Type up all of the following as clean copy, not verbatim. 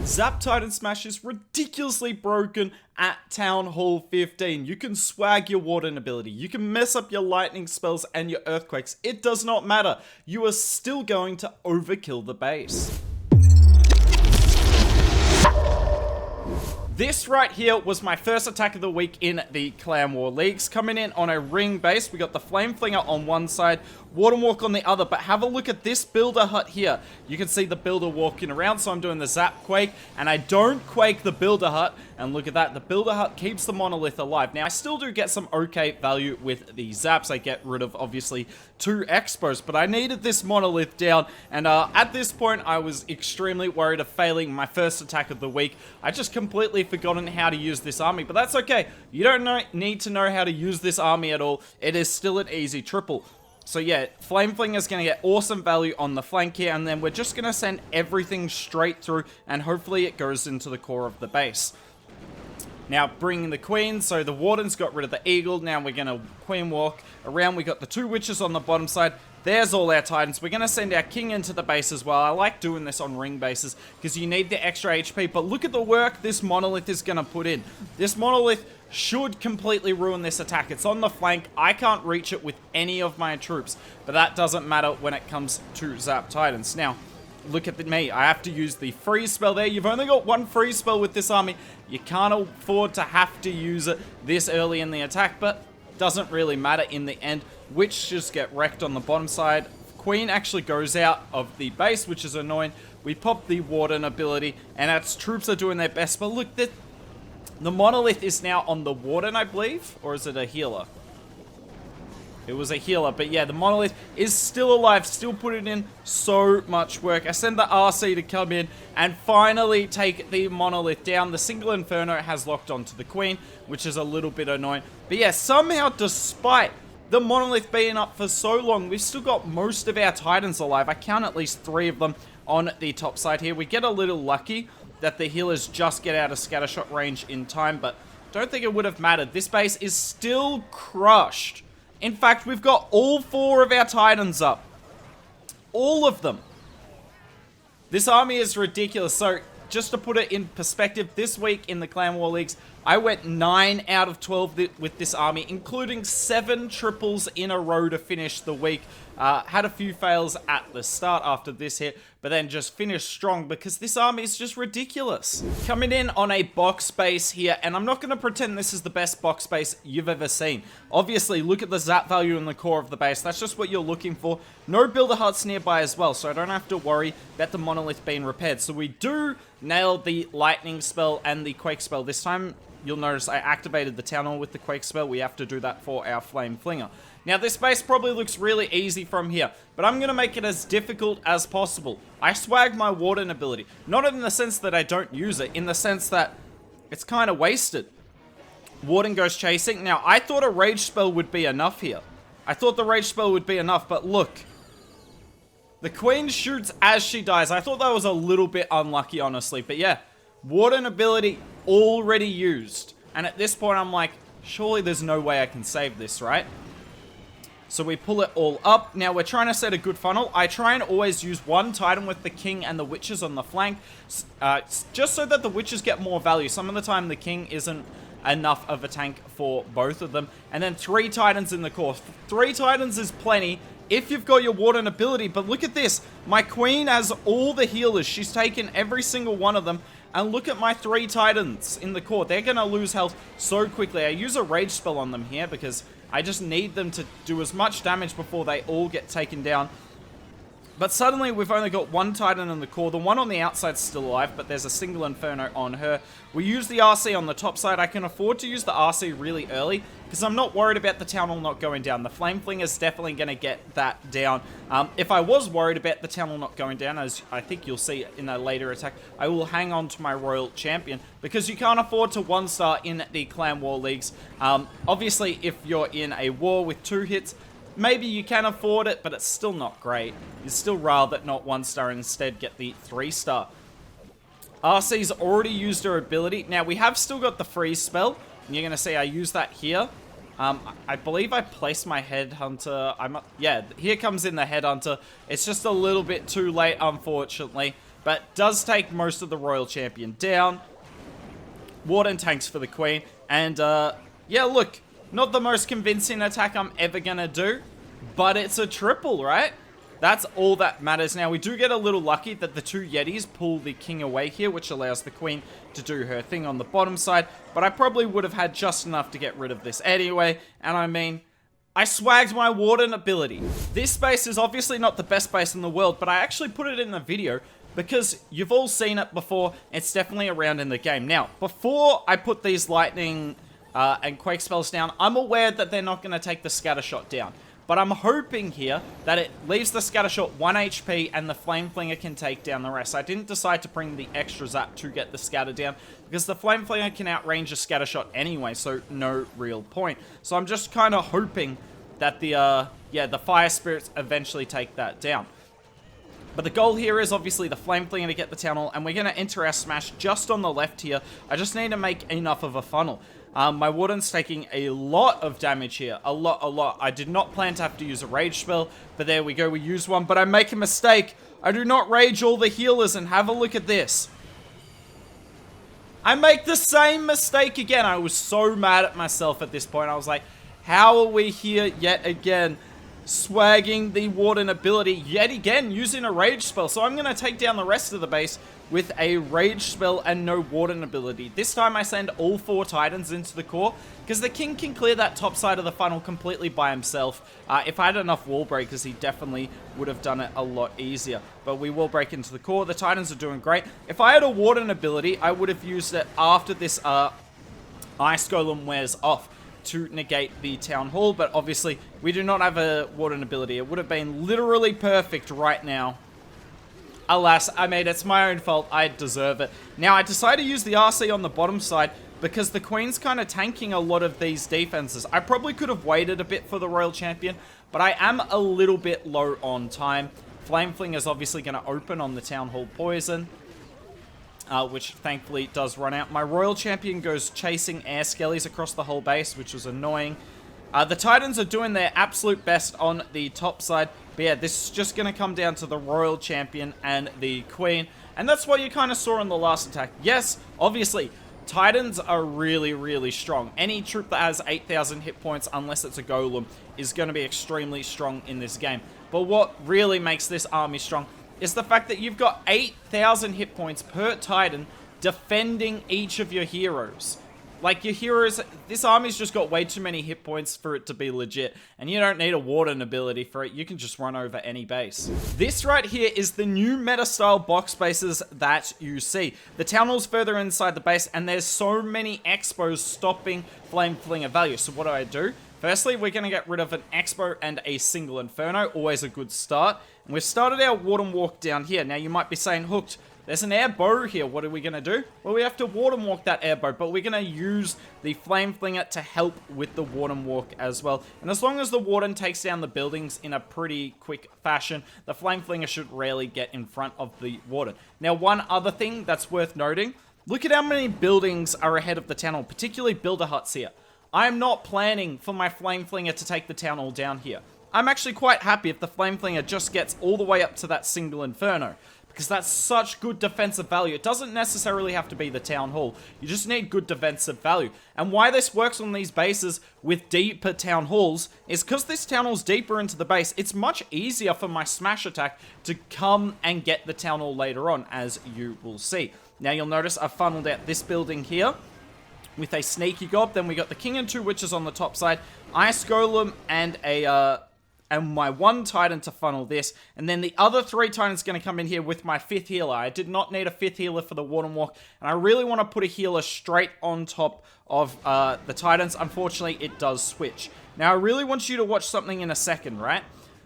Zap Titan Smash is ridiculously broken at Town Hall 15. You can swag your Warden ability, you can mess up your lightning spells and your earthquakes. It does not matter. You are still going to overkill the base. This right here was my first attack of the week in the Clan War Leagues. Coming in on a ring base, we got the Flame Flinger on one side, Water Walk on the other, but have a look at this builder hut here. You can see the builder walking around, so I'm doing the Zap Quake, and I don't quake the builder hut, and look at that, the builder hut keeps the monolith alive. Now, I still do get some okay value with the zaps. I get rid of, obviously, 2 expos, but I needed this monolith down, and at this point, I was extremely worried of failing my first attack of the week. I just completely forgotten how to use this army, but that's okay. You don't need to know how to use this army at all. It is still an easy triple. So yeah, Flame Flinger is going to get awesome value on the flank here, and then we're just going to send everything straight through, and hopefully it goes into the core of the base. Now, bringing the Queen, so the Warden's got rid of the Eagle. Now we're going to Queen Walk around. We got the 2 Witches on the bottom side. There's all our Titans. We're going to send our King into the base as well. I like doing this on ring bases because you need the extra HP. But look at the work this Monolith is going to put in. This Monolith should completely ruin this attack. It's on the flank. I can't reach it with any of my troops. But that doesn't matter when it comes to Zap Titans. Now, look at me. I have to use the freeze spell there. You've only got 1 freeze spell with this army. You can't afford to have to use it this early in the attack, but doesn't really matter in the end. Witch just get wrecked on the bottom side. Queen actually goes out of the base, which is annoying. We pop the Warden ability, and its troops are doing their best. But look, the Monolith is now on the Warden, I believe. Or is it a healer? It was a healer, but yeah, the Monolith is still alive, still putting in so much work. I send the RC to come in and finally take the Monolith down. The single Inferno has locked onto the Queen, which is a little bit annoying. But yeah, somehow, despite the Monolith being up for so long, we've still got most of our Titans alive. I count at least 3 of them on the top side here. We get a little lucky that the healers just get out of scattershot range in time, but don't think it would have mattered. This base is still crushed. In fact, we've got all 4 of our Titans up. All of them. This army is ridiculous. So, just to put it in perspective, this week in the Clan War Leagues, I went 9 out of 12 with this army, including 7 triples in a row to finish the week. Had a few fails at the start after this hit, but then just finished strong because this army is just ridiculous. Coming in on a box base here, and I'm not going to pretend this is the best box base you've ever seen. Obviously, look at the zap value in the core of the base. That's just what you're looking for. No builder huts nearby as well, so I don't have to worry about the Monolith being repaired. So we do nail the lightning spell and the quake spell. This time, you'll notice I activated the Town Hall with the quake spell. We have to do that for our Flame Flinger. Now, this base probably looks really easy from here, but I'm going to make it as difficult as possible. I swag my Warden ability. Not in the sense that I don't use it, in the sense that it's kind of wasted. Warden goes chasing. Now, I thought a Rage spell would be enough here. I thought the Rage spell would be enough, but look. The Queen shoots as she dies. I thought that was a little bit unlucky, honestly, but yeah. Warden ability already used. And at this point, I'm like, surely there's no way I can save this, right? So we pull it all up. Now, we're trying to set a good funnel. I try and always use 1 Titan with the King and the Witches on the flank, just so that the Witches get more value. Some of the time, the King isn't enough of a tank for both of them. And then 3 Titans in the core. 3 Titans is plenty if you've got your Warden ability. But look at this. My Queen has all the healers. She's taken every single one of them. And look at my 3 Titans in the core. They're going to lose health so quickly. I use a Rage spell on them here because I just need them to do as much damage before they all get taken down. But suddenly we've only got 1 Titan in the core. The one on the outside's still alive, but there's a single Inferno on her. We use the RC on the top side. I can afford to use the RC really early because I'm not worried about the Town Hall not going down. The Flame Flinger is definitely going to get that down. If I was worried about the Town Hall not going down, as I think you'll see in a later attack, I will hang on to my Royal Champion because you can't afford to 1-star in the Clan War Leagues. Obviously, if you're in a war with 2 hits, maybe you can afford it, but it's still not great. You'd still rather not 1-star and instead get the 3-star. RC's already used her ability. Now, we have still got the freeze spell. And you're going to see I use that here. I believe I placed my Headhunter. Yeah, here comes in the Headhunter. It's just a little bit too late, unfortunately. but does take most of the Royal Champion down. Warden tanks for the Queen, and yeah, look, not the most convincing attack I'm ever gonna do, but it's a triple, right? That's all that matters. Now, we do get a little lucky that the two Yetis pull the king away here, which allows the Queen to do her thing on the bottom side, but I probably would have had just enough to get rid of this anyway, and I mean, I swagged my Warden ability. This base is obviously not the best base in the world, but I actually put it in the video because you've all seen it before. It's definitely around in the game. Now, before I put these lightning and quake spells down, I'm aware that they're not going to take the scatter shot down. But I'm hoping here that it leaves the scatter shot 1 HP and the flame flinger can take down the rest. I didn't decide to bring the extra zap to get the scatter down because the flame flinger can outrange a scatter shot anyway, so no real point. So I'm just kind of hoping that the fire spirits eventually take that down. But the goal here is obviously the flame flinger to get the town hall, and we're going to enter our smash just on the left here. I just need to make enough of a funnel. My Warden's taking a lot of damage here. A lot. I did not plan to have to use a rage spell, but there we go, we use one. But I make a mistake. I do not rage all the healers, and have a look at this. I make the same mistake again. I was so mad at myself at this point. I was like, how are we here yet again? Swagging the Warden ability yet again using a rage spell. So I'm going to take down the rest of the base with a rage spell and no Warden ability. This time I send all 4 Titans into the core because the king can clear that top side of the funnel completely by himself. If I had enough wall breakers, he definitely would have done it a lot easier. But we will break into the core. The Titans are doing great. If I had a Warden ability, I would have used it after this Ice Golem wears off to negate the town hall, but obviously we do not have a Warden ability. It would have been literally perfect right now. Alas, I mean, it's my own fault. I deserve it. Now, I decided to use the RC on the bottom side because the Queen's kind of tanking a lot of these defenses. I probably could have waited a bit for the Royal Champion, but I am a little bit low on time. Flame Fling is obviously going to open on the town hall poison. Which thankfully does run out. My Royal Champion goes chasing air skellies across the whole base, which was annoying. The Titans are doing their absolute best on the top side. But yeah, this is just going to come down to the Royal Champion and the Queen. And that's what you kind of saw in the last attack. Yes, obviously, Titans are really, really strong. Any troop that has 8,000 hit points, unless it's a Golem, is going to be extremely strong in this game. But what really makes this army strong is the fact that you've got 8,000 hit points per Titan defending each of your heroes. Like, your heroes, this army's just got way too many hit points for it to be legit, and you don't need a Warden ability for it. You can just run over any base. This right here is the new meta-style box bases that you see. The town hall's further inside the base, and there's so many expos stopping Flame Flinger value. So what do? Firstly, we're going to get rid of an Expo and a single Inferno, always a good start. And we've started our Warden Walk down here. Now, you might be saying, Hooked, there's an air bow here. What are we going to do? Well, we have to Warden Walk that air bow, but we're going to use the Flame Flinger to help with the Warden Walk as well. And as long as the Warden takes down the buildings in a pretty quick fashion, the Flame Flinger should rarely get in front of the Warden. Now, one other thing that's worth noting, look at how many buildings are ahead of the town hall, particularly builder huts here. I am not planning for my Flame Flinger to take the town hall down here. I'm actually quite happy if the Flame Flinger just gets all the way up to that single Inferno, because that's such good defensive value. It doesn't necessarily have to be the town hall. You just need good defensive value. And why this works on these bases with deeper town halls is because this town hall's deeper into the base, it's much easier for my smash attack to come and get the town hall later on, as you will see. Now, you'll notice I've funneled out this building here with a sneaky gob. Then we got the king and 2 witches on the top side, Ice Golem, and my 1 Titan to funnel this. And then the other 3 Titans going to come in here with my 5th healer. I did not need a 5th healer for the Warden Walk, and I really want to put a healer straight on top of the Titans. Unfortunately, it does switch. Now, I really want you to watch something in a second, right?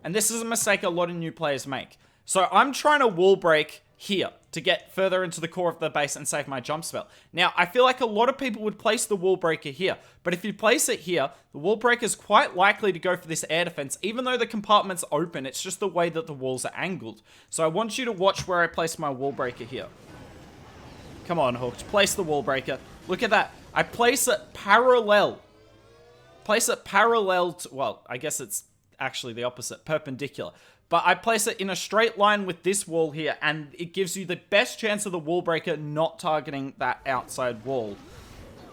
And this is a mistake a lot of new players make. So I'm trying to wall break here to get further into the core of the base and save my jump spell. Now, I feel like a lot of people would place the wall breaker here, but if you place it here, the wall breaker is quite likely to go for this air defense, even though the compartment's open. It's just the way that the walls are angled. So I want you to watch where I place my wall breaker here. Come on, Hooked. Place the wall breaker. Look at that. I place it parallel. Place it parallel to, well, I guess it's actually the opposite, perpendicular. but I place it in a straight line with this wall here, and it gives you the best chance of the wall breaker not targeting that outside wall.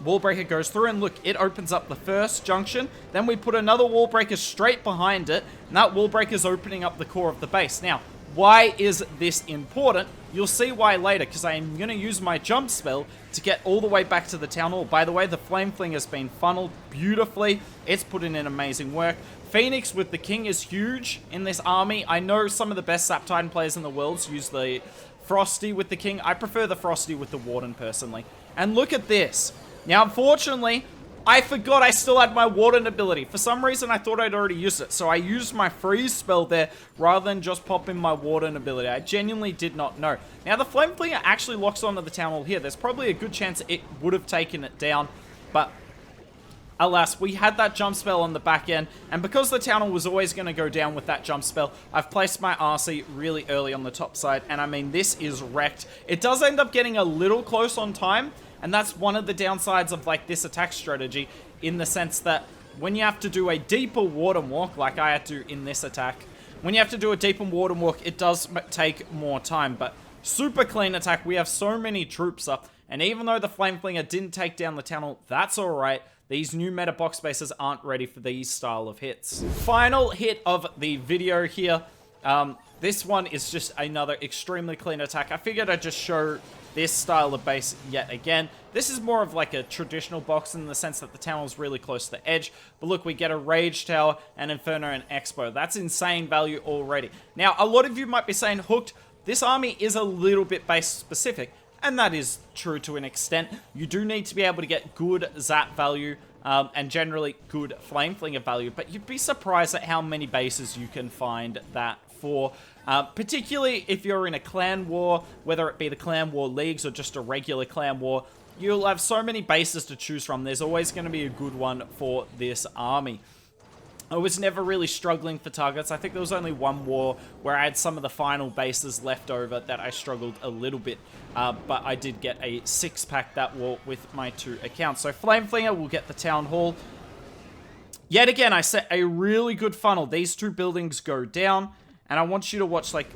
Wall breaker goes through, and look, it opens up the first junction. Then we put another wall breaker straight behind it, and that wall breaker is opening up the core of the base. Now, why is this important? You'll see why later, because I am going to use my jump spell to get all the way back to the town hall. By the way, the flame fling has been funneled beautifully. It's put in amazing work. Phoenix with the king is huge in this army. I know some of the best Sap Titan players in the world use the Frosty with the king. I prefer the Frosty with the Warden personally. And look at this. Now, unfortunately, I forgot I still had my Warden ability. For some reason, I thought I'd already used it. So I used my freeze spell there rather than just popping my Warden ability. I genuinely did not know. Now, the Flame Flinger actually locks onto the Town Hall here. There's probably a good chance it would have taken it down. But alas, we had that jump spell on the back end. And because the Town Hall was always going to go down with that jump spell, I've placed my RC really early on the top side. And I mean, this is wrecked. It does end up getting a little close on time. And that's one of the downsides of like this attack strategy, in the sense that when you have to do a deeper warden walk, like I had to in this attack, when you have to do a deeper warden walk, it does take more time. But super clean attack. We have so many troops up. And even though the Flame Flinger didn't take down the Town Hall, that's alright. These new meta box spaces aren't ready for these style of hits. Final hit of the video here. This one is just another extremely clean attack. I figured I'd just show this style of base yet again. This is more of like a traditional box in the sense that the town is really close to the edge. But look, we get a Rage Tower, an Inferno, and Expo. That's insane value already. Now, a lot of you might be saying, Hooked, this army is a little bit base specific. And that is true to an extent. You do need to be able to get good zap value and generally good Flame Flinger value. But you'd be surprised at how many bases you can find that for. Particularly if you're in a clan war, whether it be the clan war leagues or just a regular clan war, you'll have so many bases to choose from. There's always going to be a good one for this army. I was never really struggling for targets. I think there was only one war where I had some of the final bases left over that I struggled a little bit. But I did get a 6-pack that war with my 2 accounts. So Flame Flinger will get the Town Hall. Yet again, I set a really good funnel. These 2 buildings go down. And I want you to watch, like,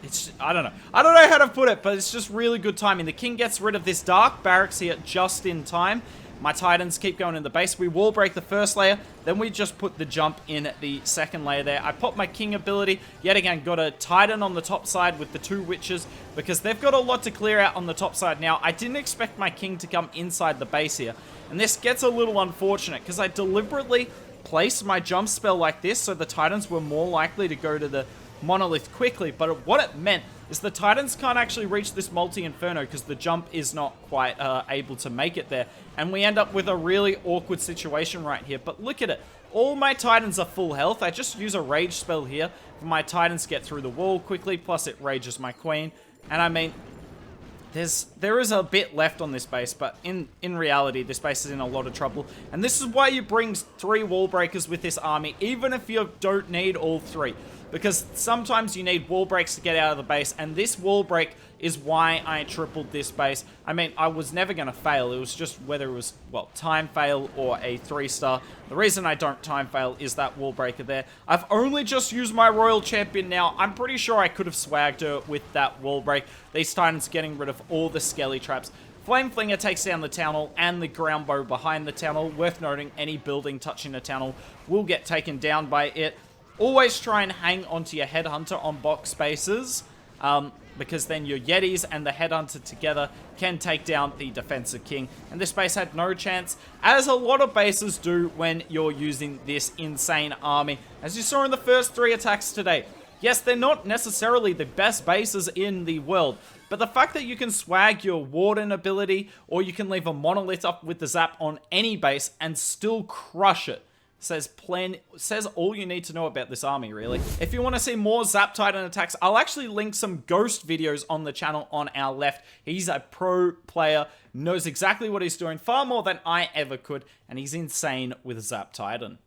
it's, I don't know how to put it, but it's just really good timing. The king gets rid of this dark barracks here just in time. My Titans keep going in the base. We wall break the first layer, then we just put the jump in the second layer there. I pop my king ability. Yet again, got a Titan on the top side with the 2 witches, because they've got a lot to clear out on the top side. Now, I didn't expect my king to come inside the base here, and this gets a little unfortunate, because I deliberately placed my jump spell like this, so the Titans were more likely to go to the monolith quickly. But what it meant is the Titans can't actually reach this multi-inferno because the jump is not quite able to make it there, and we end up with a really awkward situation right here. But look at it, all my Titans are full health. I just use a rage spell here for my Titans to get through the wall quickly, plus it rages my queen. And I mean, there is a bit left on this base, but in reality, this base is in a lot of trouble. And this is why you bring 3 wall breakers with this army, even if you don't need all 3. Because sometimes you need wall breaks to get out of the base, and this wall break is why I tripled this base. I mean, I was never going to fail. It was just whether it was, well, time fail or a 3-star. The reason I don't time fail is that wall breaker there. I've only just used my Royal Champion now. I'm pretty sure I could have swagged her with that wall break. These Titans getting rid of all the skelly traps. Flame Flinger takes down the Town Hall and the ground bow behind the Town Hall. Worth noting, any building touching the Town Hall will get taken down by it. Always try and hang onto your Headhunter on box spaces, because then your Yetis and the Headhunter together can take down the defensive king. And this base had no chance, as a lot of bases do when you're using this insane army. As you saw in the first 3 attacks today, yes, they're not necessarily the best bases in the world, but the fact that you can swag your Warden ability, or you can leave a Monolith up with the zap on any base and still crush it, says all you need to know about this army, really. If you want to see more Zap Titan attacks, I'll actually link some Ghost videos on the channel on our left. He's a pro player, knows exactly what he's doing, far more than I ever could, and he's insane with Zap Titan.